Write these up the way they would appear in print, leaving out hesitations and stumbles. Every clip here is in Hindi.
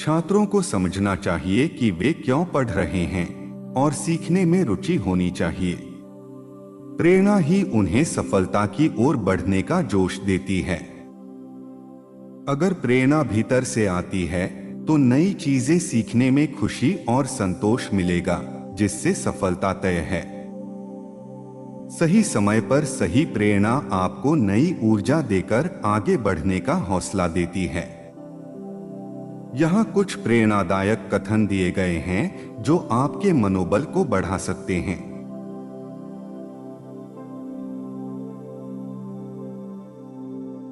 छात्रों को समझना चाहिए कि वे क्यों पढ़ रहे हैं और सीखने में रुचि होनी चाहिए। प्रेरणा ही उन्हें सफलता की ओर बढ़ने का जोश देती है। अगर प्रेरणा भीतर से आती है तो नई चीजें सीखने में खुशी और संतोष मिलेगा, जिससे सफलता तय है। सही समय पर सही प्रेरणा आपको नई ऊर्जा देकर आगे बढ़ने का हौसला देती है। यहाँ कुछ प्रेरणादायक कथन दिए गए हैं जो आपके मनोबल को बढ़ा सकते हैं।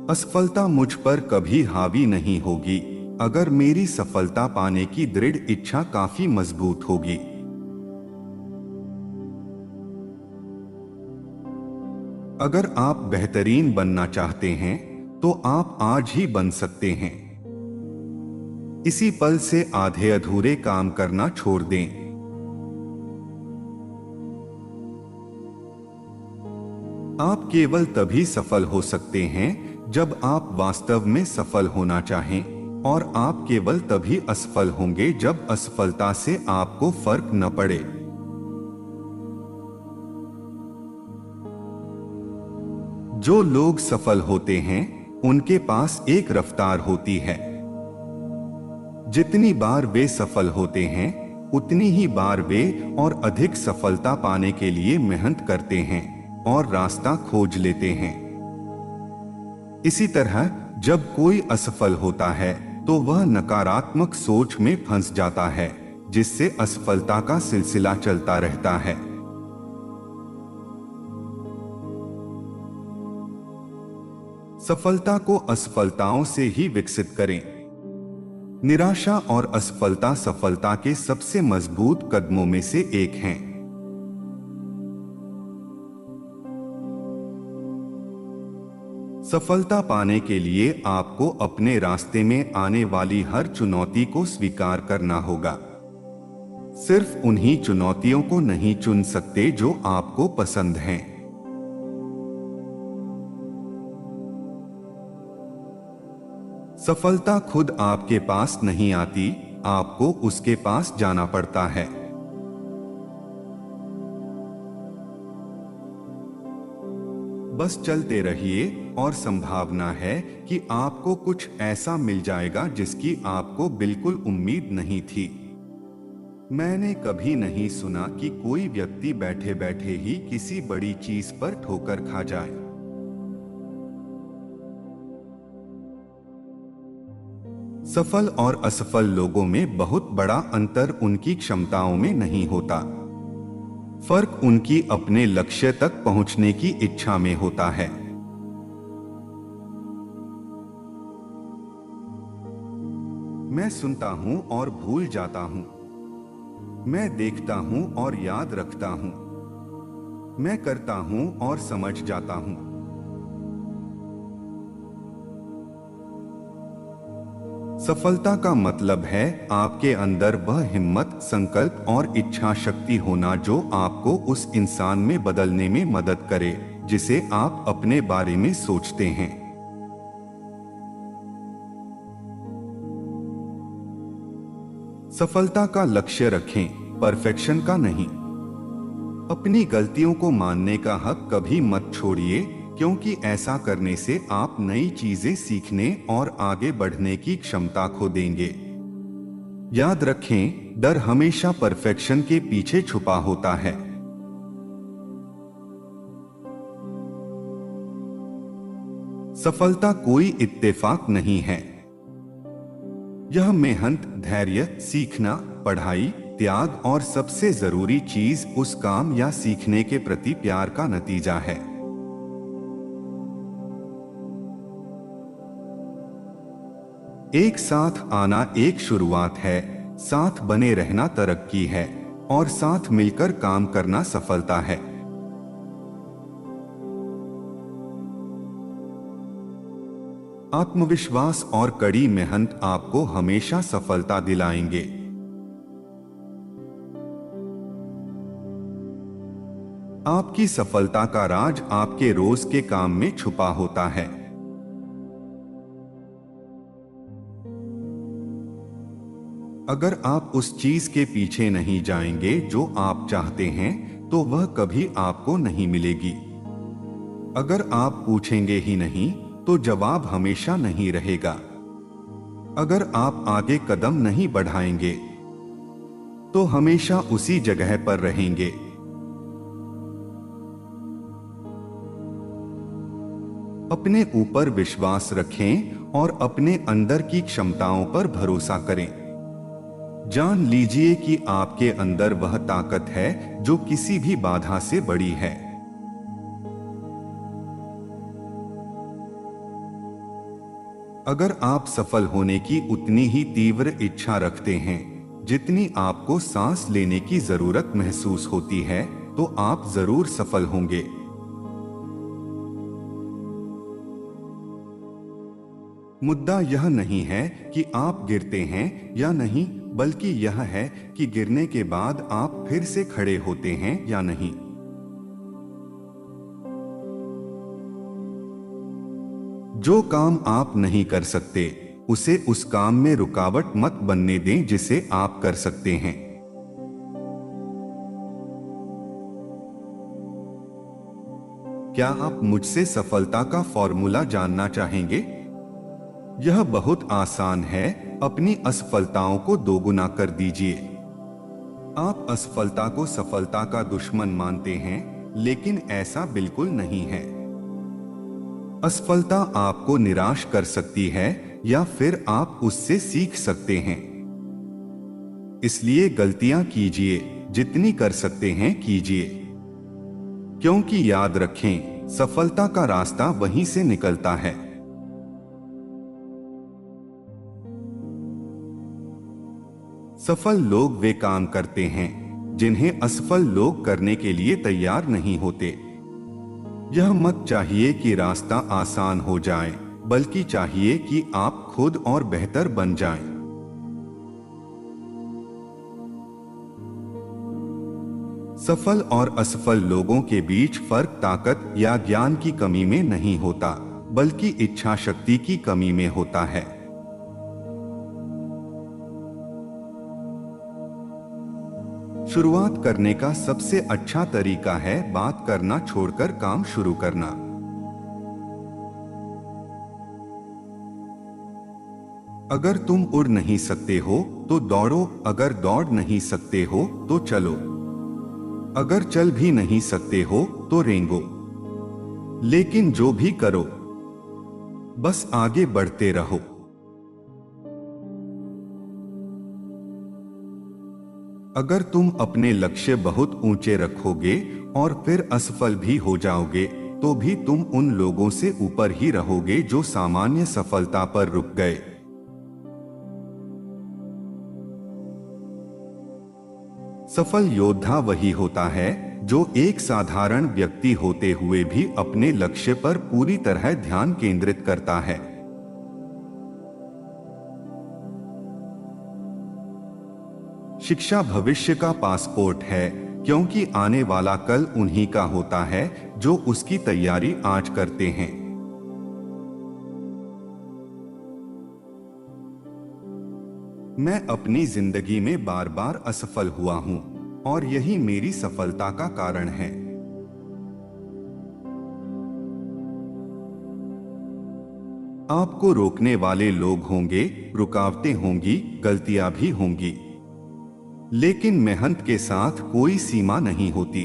असफलता मुझ पर कभी हावी नहीं होगी अगर मेरी सफलता पाने की दृढ़ इच्छा काफी मजबूत होगी। अगर आप बेहतरीन बनना चाहते हैं तो आप आज ही बन सकते हैं। इसी पल से आधे अधूरे काम करना छोड़ दें। आप केवल तभी सफल हो सकते हैं जब आप वास्तव में सफल होना चाहें, और आप केवल तभी असफल होंगे जब असफलता से आपको फर्क न पड़े। जो लोग सफल होते हैं उनके पास एक रफ्तार होती है। जितनी बार वे सफल होते हैं उतनी ही बार वे और अधिक सफलता पाने के लिए मेहनत करते हैं और रास्ता खोज लेते हैं। इसी तरह जब कोई असफल होता है तो वह नकारात्मक सोच में फंस जाता है, जिससे असफलता का सिलसिला चलता रहता है। सफलता को असफलताओं से ही विकसित करें। निराशा और असफलता सफलता के सबसे मजबूत कदमों में से एक हैं। सफलता पाने के लिए आपको अपने रास्ते में आने वाली हर चुनौती को स्वीकार करना होगा। सिर्फ उन्हीं चुनौतियों को नहीं चुन सकते जो आपको पसंद हैं। सफलता खुद आपके पास नहीं आती, आपको उसके पास जाना पड़ता है। बस चलते रहिए और संभावना है कि आपको कुछ ऐसा मिल जाएगा जिसकी आपको बिल्कुल उम्मीद नहीं थी। मैंने कभी नहीं सुना कि कोई व्यक्ति बैठे बैठे ही किसी बड़ी चीज पर ठोकर खा जाए। सफल और असफल लोगों में बहुत बड़ा अंतर उनकी क्षमताओं में नहीं होता। फर्क उनकी अपने लक्ष्य तक पहुंचने की इच्छा में होता है। मैं सुनता हूं और भूल जाता हूं। मैं देखता हूं और याद रखता हूं। मैं करता हूं और समझ जाता हूं। सफलता का मतलब है आपके अंदर वह हिम्मत, संकल्प और इच्छा शक्ति होना जो आपको उस इंसान में बदलने में मदद करे जिसे आप अपने बारे में सोचते हैं। सफलता का लक्ष्य रखें, परफेक्शन का नहीं। अपनी गलतियों को मानने का हक कभी मत छोड़िए, क्योंकि ऐसा करने से आप नई चीजें सीखने और आगे बढ़ने की क्षमता खो देंगे। याद रखें, डर हमेशा परफेक्शन के पीछे छुपा होता है। सफलता कोई इत्तेफाक नहीं है। यह मेहनत, धैर्य, सीखना, पढ़ाई, त्याग और सबसे जरूरी चीज उस काम या सीखने के प्रति प्यार का नतीजा है। एक साथ आना एक शुरुआत है, साथ बने रहना तरक्की है, और साथ मिलकर काम करना सफलता है। आत्मविश्वास और कड़ी मेहनत आपको हमेशा सफलता दिलाएंगे। आपकी सफलता का राज आपके रोज के काम में छुपा होता है। अगर आप उस चीज के पीछे नहीं जाएंगे जो आप चाहते हैं, तो वह कभी आपको नहीं मिलेगी। अगर आप पूछेंगे ही नहीं, तो जवाब हमेशा नहीं रहेगा। अगर आप आगे कदम नहीं बढ़ाएंगे, तो हमेशा उसी जगह पर रहेंगे। अपने ऊपर विश्वास रखें और अपने अंदर की क्षमताओं पर भरोसा करें। जान लीजिए कि आपके अंदर वह ताकत है जो किसी भी बाधा से बड़ी है। अगर आप सफल होने की उतनी ही तीव्र इच्छा रखते हैं जितनी आपको सांस लेने की जरूरत महसूस होती है, तो आप जरूर सफल होंगे। मुद्दा यह नहीं है कि आप गिरते हैं या नहीं, बल्कि यह है कि गिरने के बाद आप फिर से खड़े होते हैं या नहीं। जो काम आप नहीं कर सकते, उसे उस काम में रुकावट मत बनने दें जिसे आप कर सकते हैं। क्या आप मुझसे सफलता का फॉर्मूला जानना चाहेंगे? यह बहुत आसान है। अपनी असफलताओं को दोगुना कर दीजिए। आप असफलता को सफलता का दुश्मन मानते हैं, लेकिन ऐसा बिल्कुल नहीं है। असफलता आपको निराश कर सकती है या फिर आप उससे सीख सकते हैं। इसलिए गलतियां कीजिए, जितनी कर सकते हैं कीजिए, क्योंकि याद रखें, सफलता का रास्ता वहीं से निकलता है। सफल लोग वे काम करते हैं जिन्हें असफल लोग करने के लिए तैयार नहीं होते। यह मत चाहिए कि रास्ता आसान हो जाए, बल्कि चाहिए कि आप खुद और बेहतर बन जाएं। सफल और असफल लोगों के बीच फर्क ताकत या ज्ञान की कमी में नहीं होता, बल्कि इच्छा शक्ति की कमी में होता है। शुरुआत करने का सबसे अच्छा तरीका है बात करना छोड़कर काम शुरू करना। अगर तुम उड़ नहीं सकते हो तो दौड़ो, अगर दौड़ नहीं सकते हो तो चलो, अगर चल भी नहीं सकते हो तो रेंगो। लेकिन जो भी करो, बस आगे बढ़ते रहो। अगर तुम अपने लक्ष्य बहुत ऊंचे रखोगे और फिर असफल भी हो जाओगे, तो भी तुम उन लोगों से ऊपर ही रहोगे जो सामान्य सफलता पर रुक गए। सफल योद्धा वही होता है जो एक साधारण व्यक्ति होते हुए भी अपने लक्ष्य पर पूरी तरह ध्यान केंद्रित करता है। शिक्षा भविष्य का पासपोर्ट है, क्योंकि आने वाला कल उन्हीं का होता है जो उसकी तैयारी आज करते हैं। मैं अपनी जिंदगी में बार बार असफल हुआ हूं और यही मेरी सफलता का कारण है। आपको रोकने वाले लोग होंगे, रुकावटें होंगी, गलतियां भी होंगी, लेकिन मेहनत के साथ कोई सीमा नहीं होती।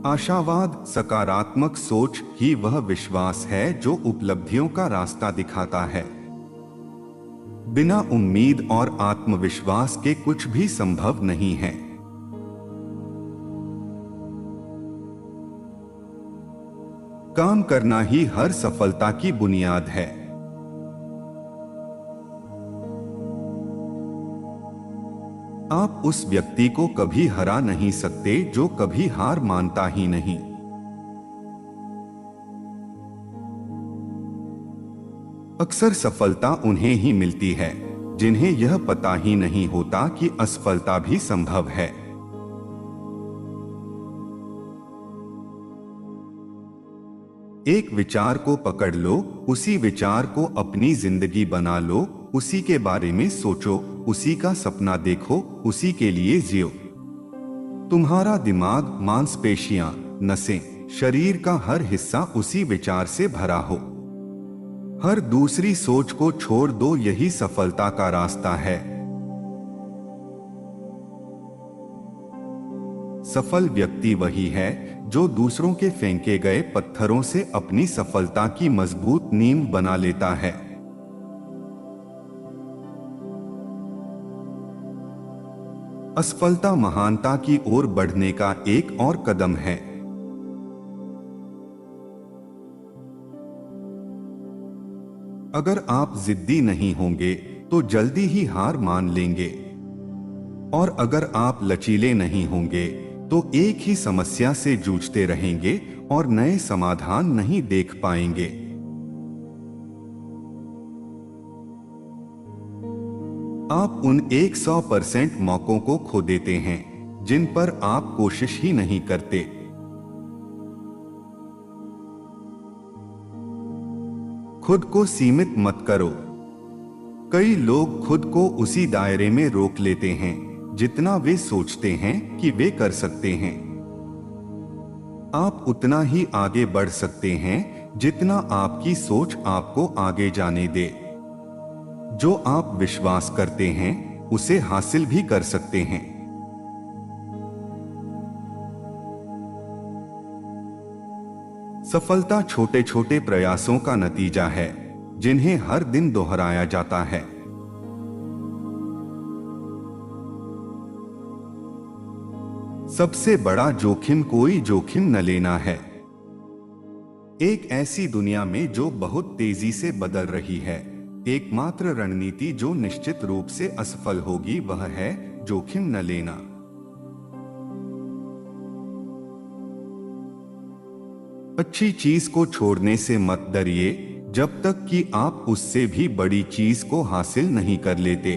आशावाद, सकारात्मक सोच ही वह विश्वास है जो उपलब्धियों का रास्ता दिखाता है। बिना उम्मीद और आत्मविश्वास के कुछ भी संभव नहीं है। काम करना ही हर सफलता की बुनियाद है। आप उस व्यक्ति को कभी हरा नहीं सकते जो कभी हार मानता ही नहीं। अक्सर सफलता उन्हें ही मिलती है जिन्हें यह पता ही नहीं होता कि असफलता भी संभव है। एक विचार को पकड़ लो, उसी विचार को अपनी जिंदगी बना लो, उसी के बारे में सोचो, उसी का सपना देखो, उसी के लिए जियो। तुम्हारा दिमाग, मांसपेशियां, नसें, शरीर का हर हिस्सा उसी विचार से भरा हो। हर दूसरी सोच को छोड़ दो, यही सफलता का रास्ता है। सफल व्यक्ति वही है जो दूसरों के फेंके गए पत्थरों से अपनी सफलता की मजबूत नींव बना लेता है। असफलता महानता की ओर बढ़ने का एक और कदम है। अगर आप जिद्दी नहीं होंगे तो जल्दी ही हार मान लेंगे, और अगर आप लचीले नहीं होंगे तो एक ही समस्या से जूझते रहेंगे और नए समाधान नहीं देख पाएंगे। आप उन 100% मौकों को खो देते हैं जिन पर आप कोशिश ही नहीं करते। खुद को सीमित मत करो। कई लोग खुद को उसी दायरे में रोक लेते हैं जितना वे सोचते हैं कि वे कर सकते हैं। आप उतना ही आगे बढ़ सकते हैं जितना आपकी सोच आपको आगे जाने दे। जो आप विश्वास करते हैं उसे हासिल भी कर सकते हैं। सफलता छोटे छोटे प्रयासों का नतीजा है जिन्हें हर दिन दोहराया जाता है। सबसे बड़ा जोखिम कोई जोखिम न लेना है। एक ऐसी दुनिया में जो बहुत तेजी से बदल रही है, एकमात्र रणनीति जो निश्चित रूप से असफल होगी वह है जोखिम न लेना। अच्छी चीज को छोड़ने से मत डरिए जब तक कि आप उससे भी बड़ी चीज को हासिल नहीं कर लेते।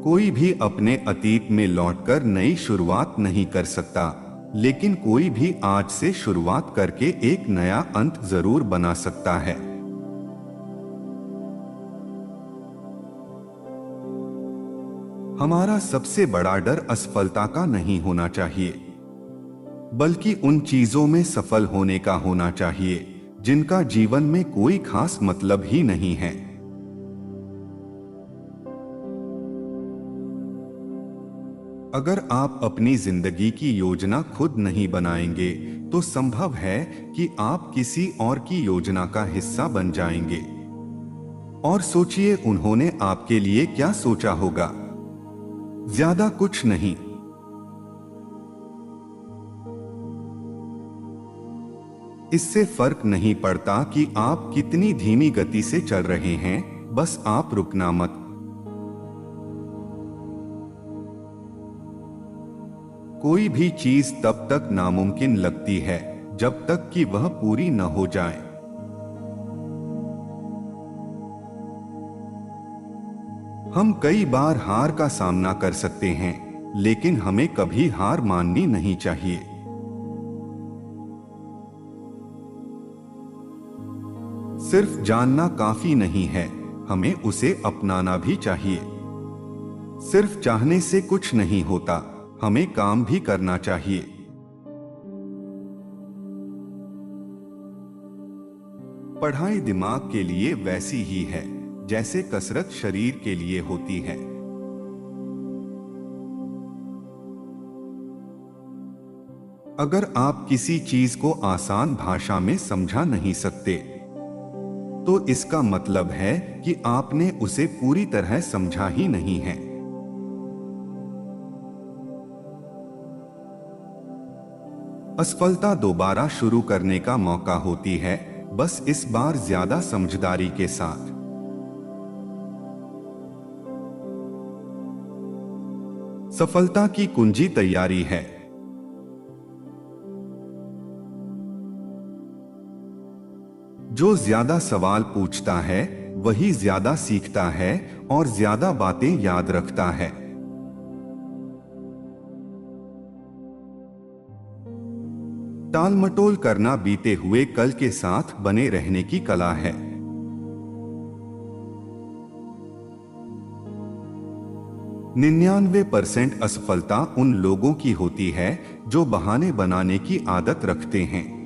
कोई भी अपने अतीत में लौटकर नई शुरुआत नहीं कर सकता, लेकिन कोई भी आज से शुरुआत करके एक नया अंत जरूर बना सकता है। हमारा सबसे बड़ा डर असफलता का नहीं होना चाहिए, बल्कि उन चीजों में सफल होने का होना चाहिए जिनका जीवन में कोई खास मतलब ही नहीं है। अगर आप अपनी जिंदगी की योजना खुद नहीं बनाएंगे तो संभव है कि आप किसी और की योजना का हिस्सा बन जाएंगे। और सोचिए उन्होंने आपके लिए क्या सोचा होगा। ज्यादा कुछ नहीं। इससे फर्क नहीं पड़ता कि आप कितनी धीमी गति से चल रहे हैं, बस आप रुकना मत। कोई भी चीज तब तक नामुमकिन लगती है जब तक कि वह पूरी न हो जाए। हम कई बार हार का सामना कर सकते हैं, लेकिन हमें कभी हार माननी नहीं चाहिए। सिर्फ जानना काफी नहीं है, हमें उसे अपनाना भी चाहिए। सिर्फ चाहने से कुछ नहीं होता, हमें काम भी करना चाहिए। पढ़ाई दिमाग के लिए वैसी ही है जैसे कसरत शरीर के लिए होती है। अगर आप किसी चीज को आसान भाषा में समझा नहीं सकते, तो इसका मतलब है कि आपने उसे पूरी तरह समझा ही नहीं है। असफलता दोबारा शुरू करने का मौका होती है, बस इस बार ज्यादा समझदारी के साथ। सफलता की कुंजी तैयारी है। जो ज्यादा सवाल पूछता है वही ज्यादा सीखता है और ज्यादा बातें याद रखता है। टालमटोल करना बीते हुए कल के साथ बने रहने की कला है। 99% असफलता उन लोगों की होती है जो बहाने बनाने की आदत रखते हैं।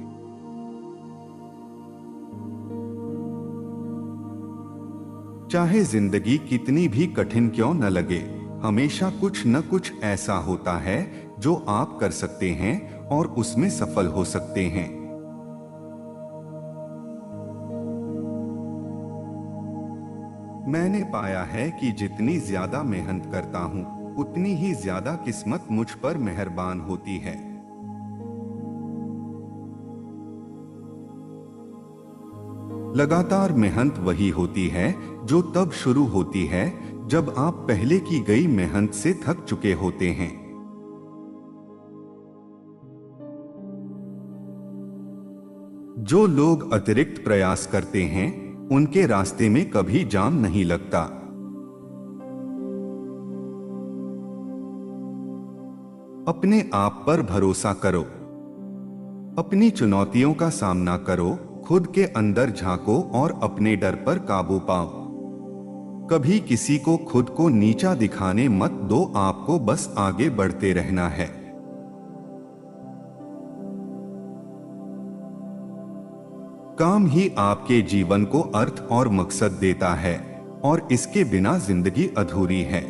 चाहे जिंदगी कितनी भी कठिन क्यों न लगे, हमेशा कुछ न कुछ ऐसा होता है जो आप कर सकते हैं और उसमें सफल हो सकते हैं। मैंने पाया है कि जितनी ज्यादा मेहनत करता हूं, उतनी ही ज्यादा किस्मत मुझ पर मेहरबान होती है। लगातार मेहनत वही होती है जो तब शुरू होती है जब आप पहले की गई मेहनत से थक चुके होते हैं। जो लोग अतिरिक्त प्रयास करते हैं, उनके रास्ते में कभी जाम नहीं लगता। अपने आप पर भरोसा करो, अपनी चुनौतियों का सामना करो, खुद के अंदर झांको और अपने डर पर काबू पाओ। कभी किसी को खुद को नीचा दिखाने मत दो, आपको बस आगे बढ़ते रहना है। काम ही आपके जीवन को अर्थ और मकसद देता है और इसके बिना जिंदगी अधूरी है।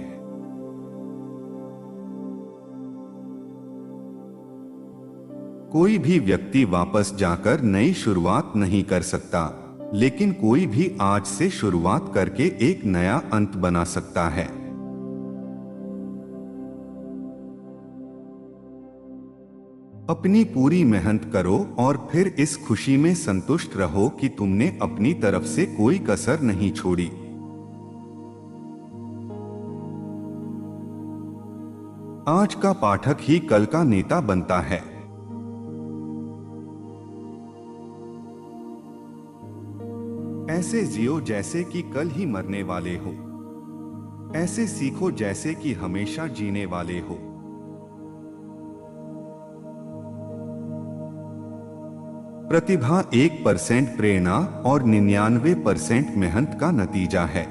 कोई भी व्यक्ति वापस जाकर नई शुरुआत नहीं कर सकता, लेकिन कोई भी आज से शुरुआत करके एक नया अंत बना सकता है। अपनी पूरी मेहनत करो और फिर इस खुशी में संतुष्ट रहो कि तुमने अपनी तरफ से कोई कसर नहीं छोड़ी। आज का पाठक ही कल का नेता बनता है। ऐसे जियो जैसे कि कल ही मरने वाले हो। ऐसे सीखो जैसे कि हमेशा जीने वाले हो। प्रतिभा 1% प्रेरणा और 99% मेहनत का नतीजा है।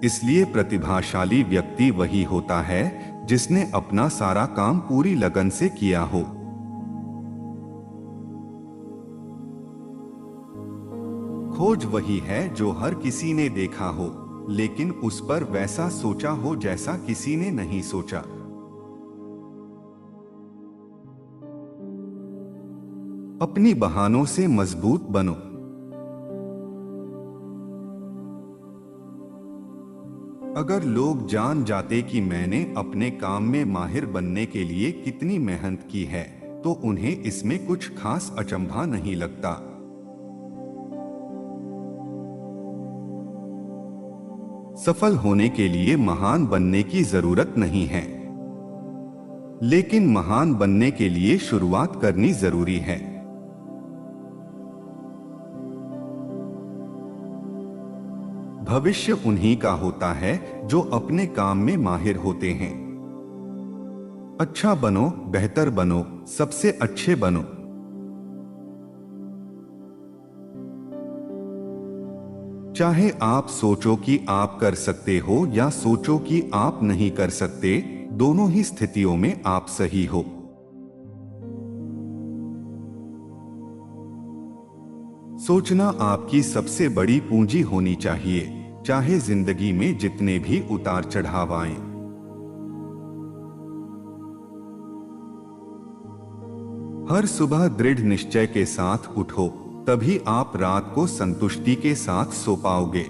इसलिए प्रतिभाशाली व्यक्ति वही होता है जिसने अपना सारा काम पूरी लगन से किया हो। खोज वही है जो हर किसी ने देखा हो, लेकिन उस पर वैसा सोचा हो जैसा किसी ने नहीं सोचा। अपनी बहानों से मजबूत बनो। अगर लोग जान जाते कि मैंने अपने काम में माहिर बनने के लिए कितनी मेहनत की है, तो उन्हें इसमें कुछ खास अचंभा नहीं लगता। सफल होने के लिए महान बनने की जरूरत नहीं है, लेकिन महान बनने के लिए शुरुआत करनी जरूरी है। भविष्य उन्हीं का होता है जो अपने काम में माहिर होते हैं। अच्छा बनो, बेहतर बनो, सबसे अच्छे बनो। चाहे आप सोचो कि आप कर सकते हो या सोचो कि आप नहीं कर सकते, दोनों ही स्थितियों में आप सही हो। सोचना आपकी सबसे बड़ी पूंजी होनी चाहिए, चाहे जिंदगी में जितने भी उतार चढ़ाव आए। हर सुबह दृढ़ निश्चय के साथ उठो, तभी आप रात को संतुष्टि के साथ सो पाओगे।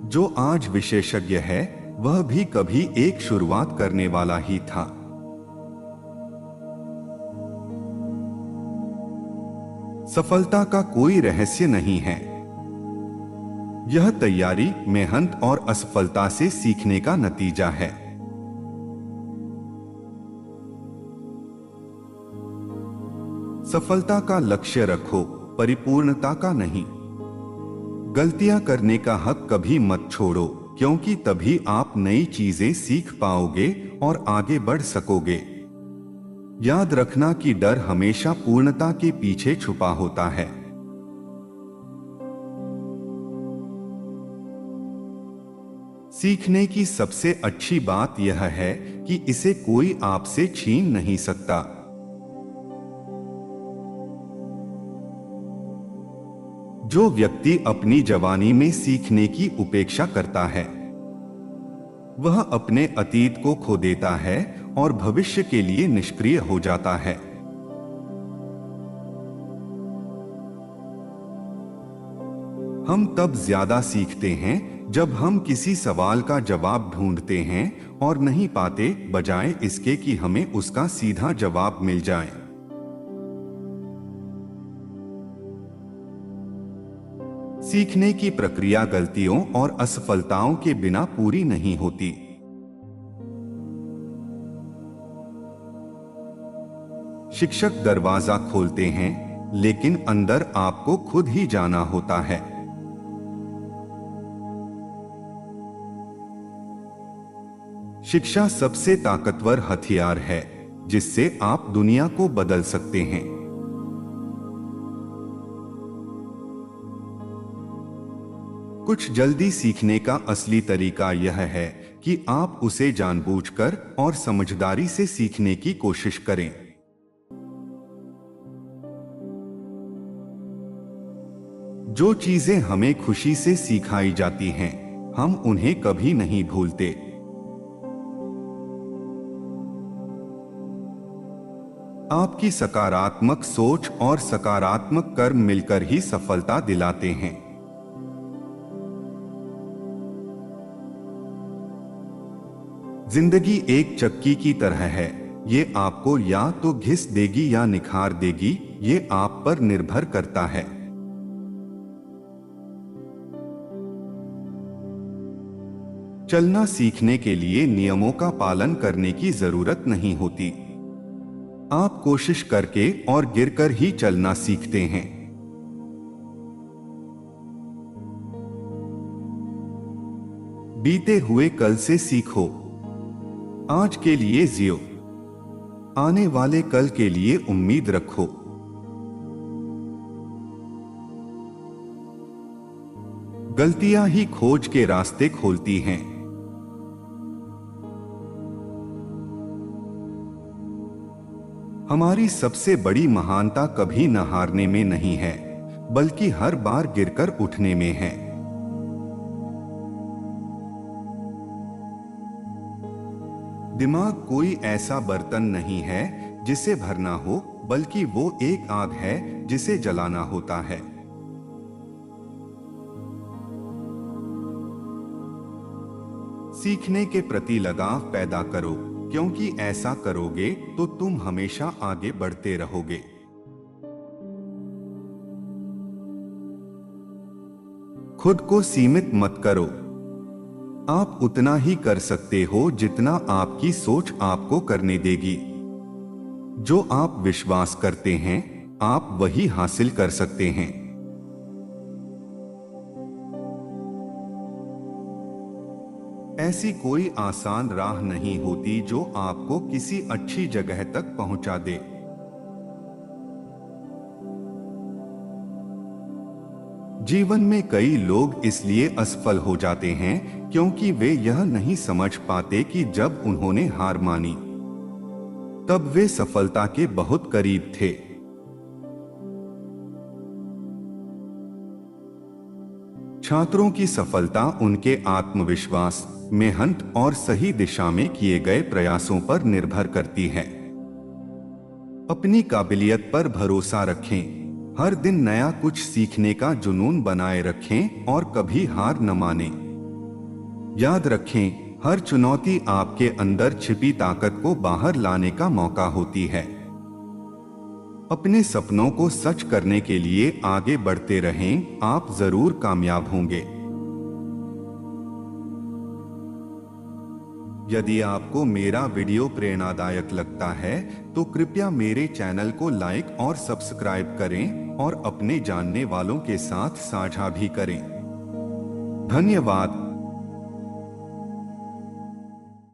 जो आज विशेषज्ञ है, वह भी कभी एक शुरुआत करने वाला ही था। सफलता का कोई रहस्य नहीं है। यह तैयारी, मेहनत और असफलता से सीखने का नतीजा है। सफलता का लक्ष्य रखो, परिपूर्णता का नहीं। गलतियां करने का हक कभी मत छोड़ो, क्योंकि तभी आप नई चीजें सीख पाओगे और आगे बढ़ सकोगे। याद रखना कि डर हमेशा पूर्णता के पीछे छुपा होता है। सीखने की सबसे अच्छी बात यह है कि इसे कोई आपसे छीन नहीं सकता। जो व्यक्ति अपनी जवानी में सीखने की उपेक्षा करता है वह अपने अतीत को खो देता है और भविष्य के लिए निष्क्रिय हो जाता है। हम तब ज्यादा सीखते हैं जब हम किसी सवाल का जवाब ढूंढते हैं और नहीं पाते, बजाय इसके कि हमें उसका सीधा जवाब मिल जाए। सीखने की प्रक्रिया गलतियों और असफलताओं के बिना पूरी नहीं होती। शिक्षक दरवाजा खोलते हैं, लेकिन अंदर आपको खुद ही जाना होता है। शिक्षा सबसे ताकतवर हथियार है जिससे आप दुनिया को बदल सकते हैं। कुछ जल्दी सीखने का असली तरीका यह है कि आप उसे जानबूझकर और समझदारी से सीखने की कोशिश करें। जो चीजें हमें खुशी से सिखाई जाती हैं, हम उन्हें कभी नहीं भूलते। आपकी सकारात्मक सोच और सकारात्मक कर्म मिलकर ही सफलता दिलाते हैं। जिंदगी एक चक्की की तरह है, ये आपको या तो घिस देगी या निखार देगी, ये आप पर निर्भर करता है। चलना सीखने के लिए नियमों का पालन करने की जरूरत नहीं होती। आप कोशिश करके और गिरकर ही चलना सीखते हैं। बीते हुए कल से सीखो, आज के लिए जियो, आने वाले कल के लिए उम्मीद रखो। गलतियां ही खोज के रास्ते खोलती हैं। हमारी सबसे बड़ी महानता कभी न हारने में नहीं है, बल्कि हर बार गिरकर उठने में है। दिमाग कोई ऐसा बर्तन नहीं है जिसे भरना हो, बल्कि वो एक आग है जिसे जलाना होता है। सीखने के प्रति लगाव पैदा करो, क्योंकि ऐसा करोगे तो तुम हमेशा आगे बढ़ते रहोगे। खुद को सीमित मत करो। आप उतना ही कर सकते हो जितना आपकी सोच आपको करने देगी। जो आप विश्वास करते हैं, आप वही हासिल कर सकते हैं। ऐसी कोई आसान राह नहीं होती जो आपको किसी अच्छी जगह तक पहुंचा दे। जीवन में कई लोग इसलिए असफल हो जाते हैं क्योंकि वे यह नहीं समझ पाते कि जब उन्होंने हार मानी तब वे सफलता के बहुत करीब थे। छात्रों की सफलता उनके आत्मविश्वास, मेहनत और सही दिशा में किए गए प्रयासों पर निर्भर करती है। अपनी काबिलियत पर भरोसा रखें, हर दिन नया कुछ सीखने का जुनून बनाए रखें और कभी हार न मानें। याद रखें, हर चुनौती आपके अंदर छिपी ताकत को बाहर लाने का मौका होती है। अपने सपनों को सच करने के लिए आगे बढ़ते रहें, आप जरूर कामयाब होंगे। यदि आपको मेरा वीडियो प्रेरणादायक लगता है तो कृपया मेरे चैनल को लाइक और सब्सक्राइब करें और अपने जानने वालों के साथ साझा भी करें। धन्यवाद।